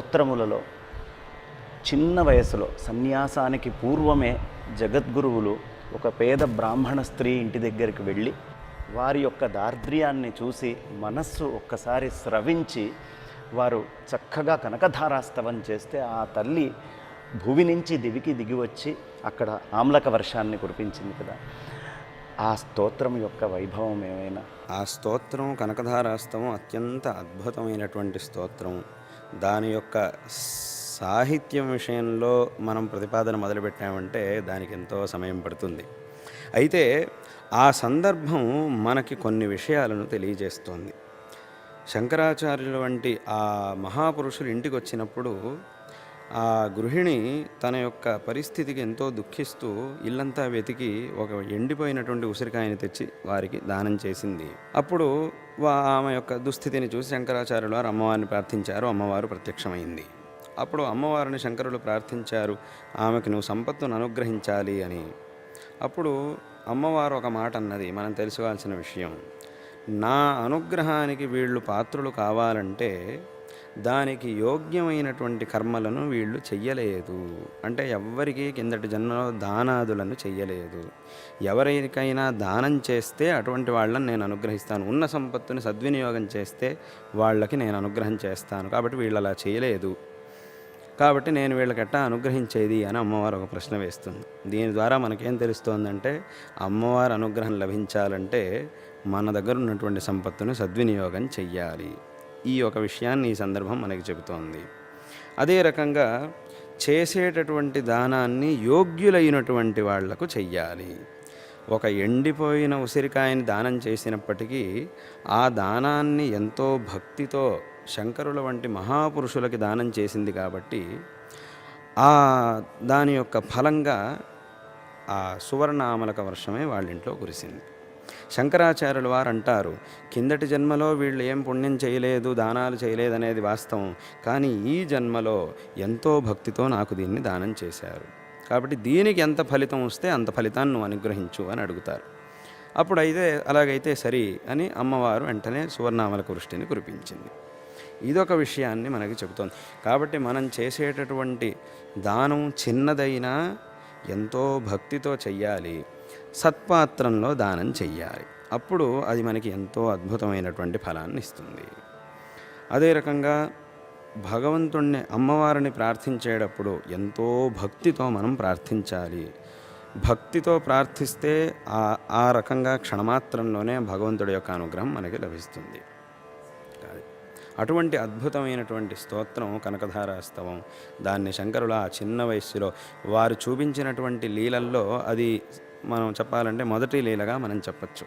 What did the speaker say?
స్తోత్రములలో చిన్న వయసులో సన్యాసానికి పూర్వమే జగద్గురువులు ఒక పేద బ్రాహ్మణ స్త్రీ ఇంటి దగ్గరికి వెళ్ళి వారి యొక్క దారిద్ర్యాన్ని చూసి మనస్సు ఒక్కసారి స్రవించి వారు చక్కగా కనకధారాస్తవం చేస్తే ఆ తల్లి భూమి నుంచి దివికి దిగి వచ్చి అక్కడ ఆమ్లక వర్షాన్ని కురిపించింది కదా. ఆ స్తోత్రం యొక్క వైభవం ఏమైనా? ఆ స్తోత్రం కనకధారాస్తవం అత్యంత అద్భుతమైనటువంటి స్తోత్రం. దాని యొక్క సాహిత్యం విషయంలో మనం ప్రతిపాదన మొదలుపెట్టామంటే దానికి ఎంతో సమయం పడుతుంది. అయితే ఆ సందర్భం మనకి కొన్ని విషయాలను తెలియజేస్తోంది. శంకరాచార్యుల వంటి ఆ మహాపురుషులు ఇంటికి వచ్చినప్పుడు ఆ గృహిణి తన యొక్క పరిస్థితికి ఎంతో దుఃఖిస్తూ ఇల్లంతా వెతికి ఒక ఎండిపోయినటువంటి ఉసిరికాయని తెచ్చి వారికి దానం చేసింది. అప్పుడు ఆమె యొక్క దుస్థితిని చూసి శంకరాచార్యుల వారు అమ్మవారిని ప్రార్థించారు. అమ్మవారు ప్రత్యక్షమైంది. అప్పుడు అమ్మవారిని శంకరులు ప్రార్థించారు, ఆమెకు నువ్వు సంపత్తును అనుగ్రహించాలి అని. అప్పుడు అమ్మవారు ఒక మాట అన్నది, మనం తెలుసుకోవాల్సిన విషయం. నా అనుగ్రహానికి వీళ్ళు పాత్రులు కావాలంటే దానికి యోగ్యమైనటువంటి కర్మలను వీళ్ళు చెయ్యలేదు. అంటే ఎవ్వరికీ కిందటి జన్మలో దానాదులను చెయ్యలేదు. ఎవరికైనా దానం చేస్తే అటువంటి వాళ్ళని నేను అనుగ్రహిస్తాను. ఉన్న సంపత్తుని సద్వినియోగం చేస్తే వాళ్ళకి నేను అనుగ్రహం చేస్తాను. కాబట్టి వీళ్ళు అలా చేయలేదు, కాబట్టి నేను వీళ్ళకట్టా అనుగ్రహించేది అని అమ్మవారు ఒక ప్రశ్న వేస్తుంది. దీని ద్వారా మనకేం తెలుస్తోందంటే అమ్మవారి అనుగ్రహం లభించాలంటే మన దగ్గర ఉన్నటువంటి సంపత్తును సద్వినియోగం చెయ్యాలి. ఈ ఒక విషయాన్ని ఈ సందర్భం మనకి చెబుతోంది. అదే రకంగా చేసేటటువంటి దానాన్ని యోగ్యులైనటువంటి వాళ్లకు చెయ్యాలి. ఒక ఎండిపోయిన ఉసిరికాయని దానం చేసినప్పటికీ ఆ దానాన్ని ఎంతో భక్తితో శంకరుల వంటి మహాపురుషులకి దానం చేసింది కాబట్టి ఆ దాని యొక్క ఫలంగా ఆ సువర్ణామలక వర్షమే వాళ్ళ ఇంట్లో కురిసింది. శంకరాచార్యుల వారు అంటారు, కిందటి జన్మలో వీళ్ళు ఏం పుణ్యం చేయలేదు, దానాలు చేయలేదు అనేది వాస్తవం, కానీ ఈ జన్మలో ఎంతో భక్తితో నాకు దీన్ని దానం చేశారు, కాబట్టి దీనికి ఎంత ఫలితం వస్తే అంత ఫలితాన్ని నువ్వు అనుగ్రహించు అని అడుగుతారు. అప్పుడు అయితే అలాగైతే సరి అని అమ్మవారు వెంటనే సువర్ణామలక వృష్టిని కురిపించింది. ఇదొక విషయాన్ని మనకి చెబుతోంది. కాబట్టి మనం చేసేటటువంటి దానం చిన్నదైనా ఎంతో భక్తితో చెయ్యాలి, సత్పాత్రంలో దానం చెయ్యాలి. అప్పుడు అది మనకి ఎంతో అద్భుతమైనటువంటి ఫలాన్ని ఇస్తుంది. అదే రకంగా భగవంతుణ్ణి అమ్మవారిని ప్రార్థించేటప్పుడు ఎంతో భక్తితో మనం ప్రార్థించాలి. భక్తితో ప్రార్థిస్తే ఆ రకంగా క్షణమాత్రంలోనే భగవంతుడి యొక్క అనుగ్రహం మనకి లభిస్తుంది. అటువంటి అద్భుతమైనటువంటి స్తోత్రం కనకధారాస్తవం. దాన్ని శంకరుల ఆ చిన్న వయస్సులో వారు చూపించినటువంటి లీలల్లో అది మనం చెప్పాలంటే మొదటి లీలగా మనం చెప్పచ్చు.